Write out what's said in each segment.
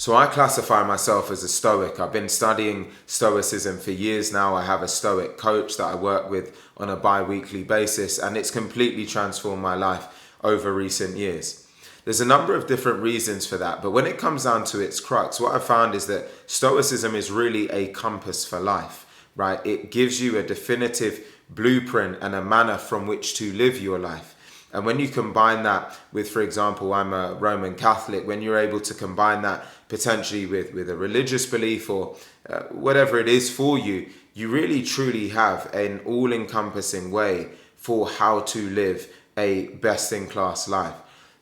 So I classify myself as a Stoic. I've been studying Stoicism for years now. I have a Stoic coach that I work with on a bi-weekly basis, and it's completely transformed my life over recent years. There's a number of different reasons for that, but when it comes down to its crux, what I found is that Stoicism is really a compass for life, right? It gives you a definitive blueprint and a manner from which to live your life. And when you combine that with, for example, I'm a Roman Catholic, when you're able to combine that potentially with a religious belief or whatever it is for you, you really truly have an all-encompassing way for how to live a best-in-class life.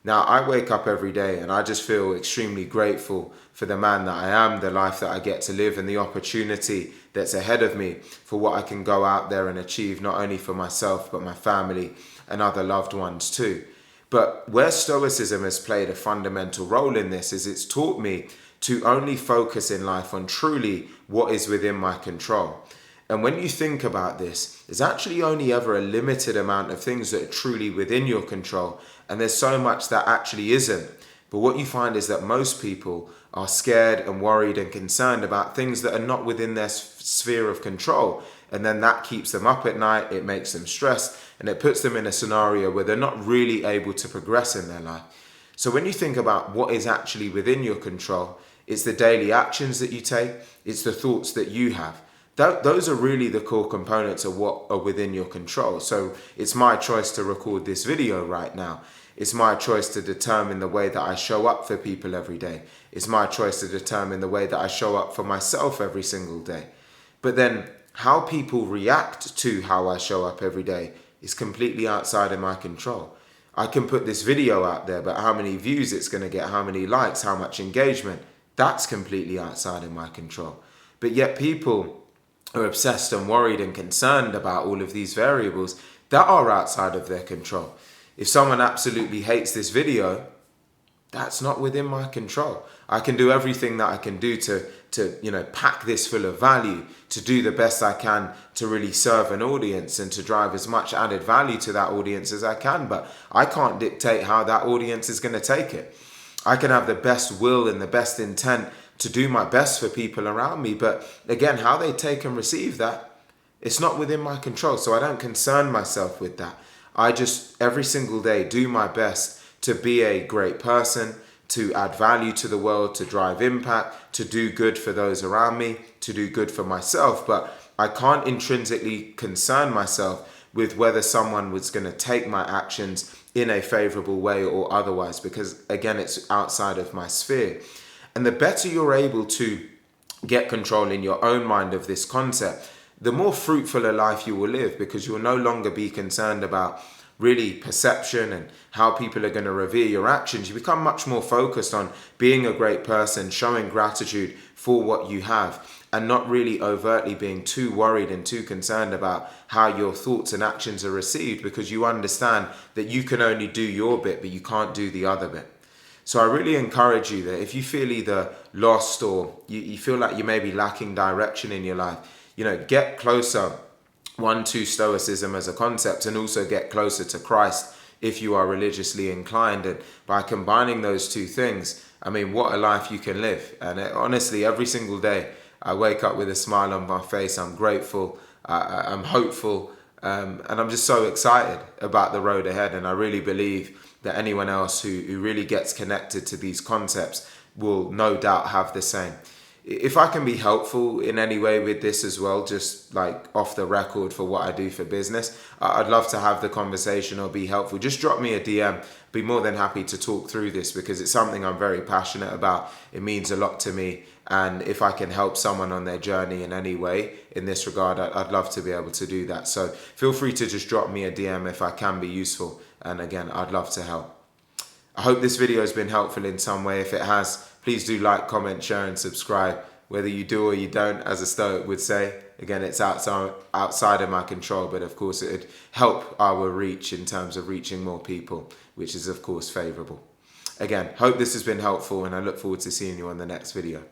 Now, I wake up every day and I just feel extremely grateful for the man that I am, the life that I get to live, and the opportunity that's ahead of me for what I can go out there and achieve, not only for myself, but my family and other loved ones too. But where Stoicism has played a fundamental role in this is it's taught me to only focus in life on truly what is within my control. And when you think about this, there's actually only ever a limited amount of things that are truly within your control, and there's so much that actually isn't. But what you find is that most people are scared and worried and concerned about things that are not within their sphere of control. And then that keeps them up at night, it makes them stressed, and it puts them in a scenario where they're not really able to progress in their life. So when you think about what is actually within your control, it's the daily actions that you take, it's the thoughts that you have. Those are really the core components of what are within your control. So it's my choice to record this video right now. It's my choice to determine the way that I show up for people every day. It's my choice to determine the way that I show up for myself every single day. But then how people react to how I show up every day is completely outside of my control. I can put this video out there, but how many views it's going to get, how many likes, how much engagement, that's completely outside of my control. But yet people are obsessed and worried and concerned about all of these variables that are outside of their control. If someone absolutely hates this video, that's not within my control. I can do everything that I can do to pack this full of value, to do the best I can to really serve an audience and to drive as much added value to that audience as I can, but I can't dictate how that audience is going to take it. I can have the best will and the best intent to do my best for people around me, but again, how they take and receive that, it's not within my control, so I don't concern myself with that. I just, every single day, do my best to be a great person, to add value to the world, to drive impact, to do good for those around me, to do good for myself. But I can't intrinsically concern myself with whether someone was going to take my actions in a favorable way or otherwise, because again, it's outside of my sphere. And the better you're able to get control in your own mind of this concept, the more fruitful a life you will live, because you'll no longer be concerned about really perception and how people are going to revere your actions. You become much more focused on being a great person, showing gratitude for what you have, and not really overtly being too worried and too concerned about how your thoughts and actions are received, because you understand that you can only do your bit, but you can't do the other bit. So I really encourage you that if you feel either lost or you feel like you may be lacking direction in your life, get closer, to Stoicism as a concept, and also get closer to Christ if you are religiously inclined. And by combining those two things, I mean, what a life you can live. And honestly, every single day, I wake up with a smile on my face. I'm grateful, I'm hopeful, and I'm just so excited about the road ahead. And I really believe that anyone else who really gets connected to these concepts will no doubt have the same. If I can be helpful in any way with this as well, just like off the record for what I do for business, I'd love to have the conversation or be helpful. Just drop me a DM. Be more than happy to talk through this, because it's something I'm very passionate about. It means a lot to me. And if I can help someone on their journey in any way in this regard, I'd love to be able to do that. So feel free to just drop me a DM if I can be useful. And again, I'd love to help. I hope this video has been helpful in some way. If it has, please do like, comment, share, and subscribe. Whether you do or you don't, as a Stoic would say. Again, it's outside of my control, but of course it would help our reach in terms of reaching more people, which is of course favorable. Again, hope this has been helpful, and I look forward to seeing you on the next video.